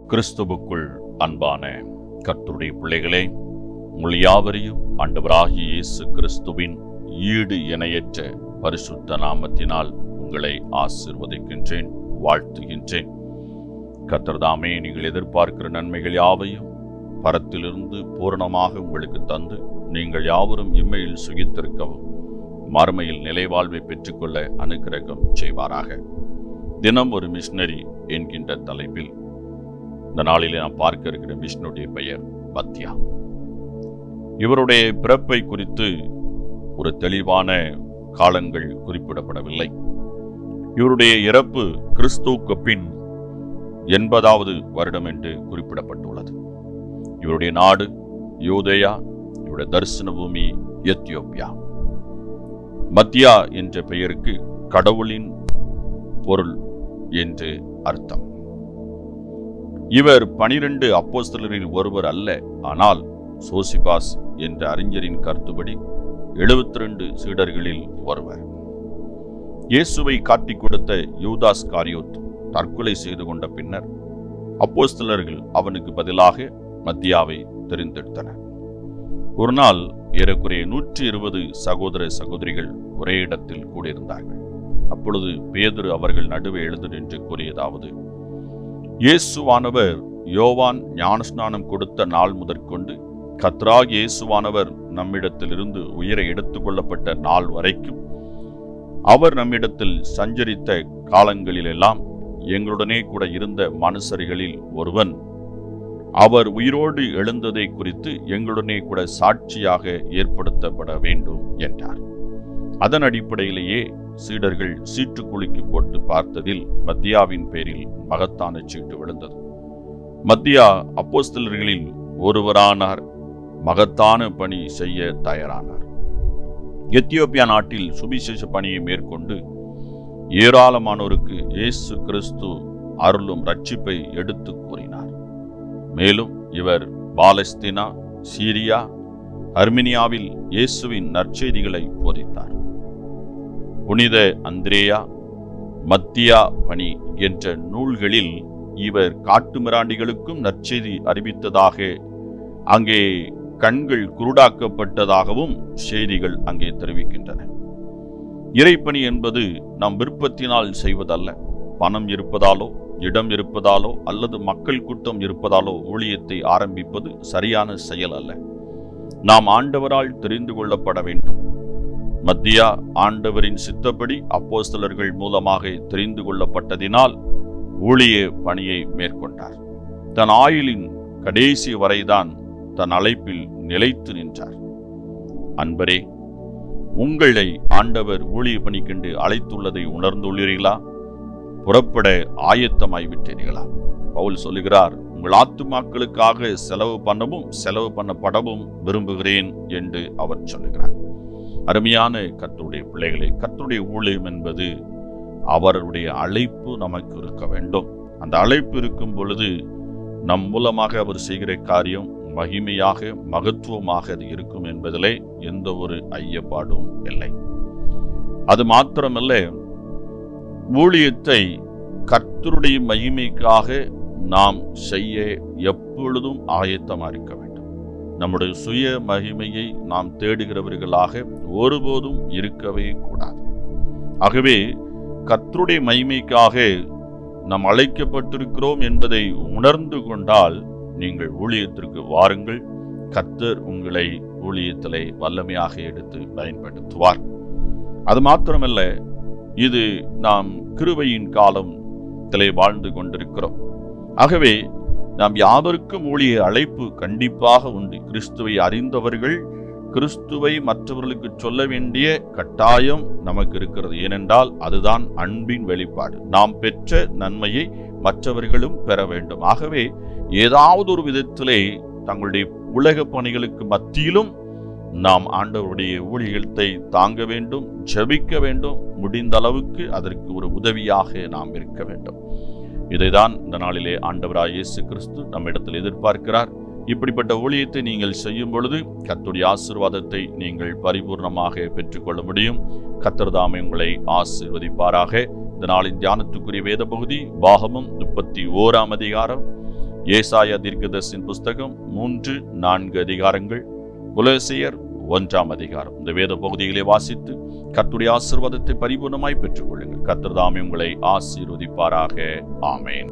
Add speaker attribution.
Speaker 1: கிறிஸ்துவுக்குள் அன்பான கர்த்தருடைய பிள்ளைகளே, உங்கள் யாவரையும் ஆண்டவராகிய இயேசு கிறிஸ்துவின் ஈடு இணையற்ற பரிசுத்த நாமத்தினால் உங்களை ஆசீர்வதிக்கின்றேன், வாழ்த்துகின்றேன். கர்த்தர் தாமே நீங்கள் எதிர்பார்க்கிற நன்மைகள் யாவையும் பரத்திலிருந்து பூரணமாக உங்களுக்கு தந்து நீங்கள் யாவரும் இம்மையில் சுகித்திருக்கவும் மறுமையில் நிலைவாழ்வை பெற்றுக்கொள்ள அனுக்கிரகம் செய்வாராக. தினம் ஒரு மிஷனரி என்கின்ற தலைப்பில் இந்த நாளிலே நாம் பார்க்க இருக்கிற மிஷனுடைய பெயர் மத்தியா. இவருடைய பிறப்பை குறித்து ஒரு தெளிவான காலங்கள் குறிப்பிடப்படவில்லை. இவருடைய இறப்பு கிறிஸ்துவுக்கு பின் 80வது வருடம் என்று குறிப்பிடப்பட்டுள்ளது. இவருடைய நாடு யூதேயா, இவருடைய தரிசன பூமி எத்தியோப்பியா. மத்தியா என்ற பெயருக்கு கடவுளின் பொருள் என்று அர்த்தம். இவர் 12 அப்போஸ்தலரில் ஒருவர் அல்ல, ஆனால் சோசிபாஸ் என்ற அறிஞரின் கருத்துப்படி 72 சீடர்களில் ஒருவர். இயேசுவை காட்டிக் கொடுத்த யூதாஸ் காரியோத் தற்கொலை செய்து கொண்ட பின்னர் அப்போஸ்தலர்கள் அவனுக்கு பதிலாக மத்தியாவை தெரிந்தெடுத்தனர். ஒரு நாள் ஏறக்குறைய 120 சகோதர சகோதரிகள் ஒரே இடத்தில் கூடியிருந்தார்கள். அப்பொழுது பேதுரு அவர்கள் நடுவே எழுந்து நின்று கூறியதாவது: இயேசுவானவர் யோவான் ஞானஸ்நானம் கொடுத்த நாள் முதற்கொண்டு கர்த்தராகிய இயேசுவானவர் நம்மிடத்திலிருந்து உயிரை எடுத்துக் கொள்ளப்பட்ட நாள் வரைக்கும் அவர் நம்மிடத்தில் சஞ்சரித்த காலங்களிலெல்லாம் எங்களுடனே கூட இருந்த மனுஷர்களில் ஒருவன் அவர் உயிரோடு எழுந்ததை குறித்து எங்களுடனே கூட சாட்சியாக ஏற்படுத்தப்பட வேண்டும் என்றார். அதன் அடிப்படையிலேயே சீடர்கள் சீட்டு குலுக்கி போட்டு பார்த்ததில் மத்தியாவின் பேரில் மகத்தான சீட்டு விழுந்தது. மத்தியா அப்போஸ்தலர்களில் ஒருவரானார், மகத்தான பணி செய்ய தயாரானார். எத்தியோப்பியா நாட்டில் சுவிசேஷ பணியை மேற்கொண்டு ஏராளமானோருக்கு இயேசு கிறிஸ்து அருளும் ரட்சிப்பை எடுத்து கூறினார். மேலும் இவர் பாலஸ்தீனா, சீரியா, அர்மீனியாவில் இயேசுவின் நற்செய்திகளை போதித்தார். புனித அந்திரேயா, மத்தியா பணி என்ற நூல்களில் இவர் காட்டுமிராண்டிகளுக்கும் நற்செய்தி அறிவித்ததாக, அங்கே கண்கள் குருடாக்கப்பட்டதாகவும் செய்திகள் அங்கே தெரிவிக்கின்றன. இறைப்பணி என்பது நம் விருப்பத்தினால் செய்வதல்ல. பணம் இருப்பதாலோ, இடம் இருப்பதாலோ அல்லது மக்கள் கூட்டம் இருப்பதாலோ ஊழியத்தை ஆரம்பிப்பது சரியான செயல் அல்ல. நாம் ஆண்டவரால் தெரிந்து கொள்ளப்பட வேண்டும். மத்தியா ஆண்டவரின் சித்தப்படி அப்போஸ்தலர்கள் மூலமாக தெரிந்து கொள்ளப்பட்டதினால் ஊழிய பணியை மேற்கொண்டார். தன் ஆயுளின் கடைசி வரைதான் தன் அழைப்பில் நிலைத்து நின்றார். அன்பரே, உங்களை ஆண்டவர் ஊழிய பணிக்கென்று அழைத்துள்ளதை உணர்ந்துள்ளீர்களா? புறப்பட ஆயத்தமாய்விட்டீர்களா? பவுல் சொல்லுகிறார், உங்கள் ஆத்துமாக்களுக்காக செலவு பண்ணப்படவும் விரும்புகிறேன் என்று அவர் சொல்லுகிறார். அருமையான கர்த்தருடைய பிள்ளைகளே, கர்த்தருடைய ஊழியம் என்பது அவருடைய அழைப்பு நமக்கு இருக்க வேண்டும். அந்த அழைப்பு இருக்கும் பொழுது நம் மூலமாக அவர் செய்கிற காரியம் மகிமையாக, மகத்துவமாக அது இருக்கும் என்பதிலே எந்த ஒரு ஐயப்பாடும் இல்லை. அது மாத்திரமல்ல, ஊழியத்தை கர்த்தருடைய மகிமைக்காக நாம் செய்ய எப்பொழுதும் ஆயத்தமாக இருக்க வேண்டும். நம்முடைய சுய மகிமையை நாம் தேடுகிறவர்களாக ஒருபோதும் இருக்கவே கூடாது. ஆகவே கர்த்தருடைய மகிமைக்காக நாம் அழைக்கப்பட்டிருக்கிறோம் என்பதை உணர்ந்து கொண்டால் நீங்கள் ஊழியத்திற்கு வாருங்கள். கர்த்தர் உங்களை ஊழியத்திலே வல்லமையாக எடுத்து பயன்படுத்துவார். அது மாத்திரமல்ல, இது நாம் கிருபையின் காலத்திலே வாழ்ந்து கொண்டிருக்கிறோம். ஆகவே நாம் யாவருக்கும் ஊழிய அழைப்பு கண்டிப்பாக உண்டு. கிறிஸ்துவை அறிந்தவர்கள் கிறிஸ்துவை மற்றவர்களுக்கு சொல்ல வேண்டிய கட்டாயம் நமக்கு இருக்கிறது. ஏனென்றால் அதுதான் அன்பின் வெளிப்பாடு. நாம் பெற்ற நன்மையை மற்றவர்களும் பெற வேண்டும். ஆகவே ஏதாவது ஒரு விதத்திலே தங்களுடைய உலக பணிகளுக்கு மத்தியிலும் நாம் ஆண்டவருடைய ஊழியத்தை தாங்க வேண்டும், ஜெபிக்க வேண்டும். முடிந்த அளவுக்கு அதற்கு ஒரு உதவியாக நாம் இருக்க வேண்டும். இதைதான் இந்த நாளிலே ஆண்டவராய் இயேசு கிறிஸ்து நம்மிடத்தில் எதிர்பார்க்கிறார். இப்படிப்பட்ட ஊழியத்தை நீங்கள் செய்யும் பொழுது கர்த்தருடைய ஆசீர்வாதத்தை நீங்கள் பரிபூர்ணமாக பெற்றுக்கொள்ள முடியும். கர்த்தர் தாமே உங்களை ஆசீர்வதிப்பாராக. இந்த நாளின் தியானத்துக்குரிய வேத பகுதி பாகமம் 31 அதிகாரம் ஏசாயா தீர்க்கதரிசியின் புஸ்தகம் 3-4 அதிகாரங்கள், கொலோசியர் 1 அதிகாரம். இந்த வேத பகுதிகளை வாசித்து கர்த்தருடைய ஆசீர்வாதத்தை பரிபூர்ணமாய் பெற்றுக் கொள்ளுங்கள். கர்த்தர் தாமே உங்களை ஆசீர்வதிப்பாராக. ஆமென்.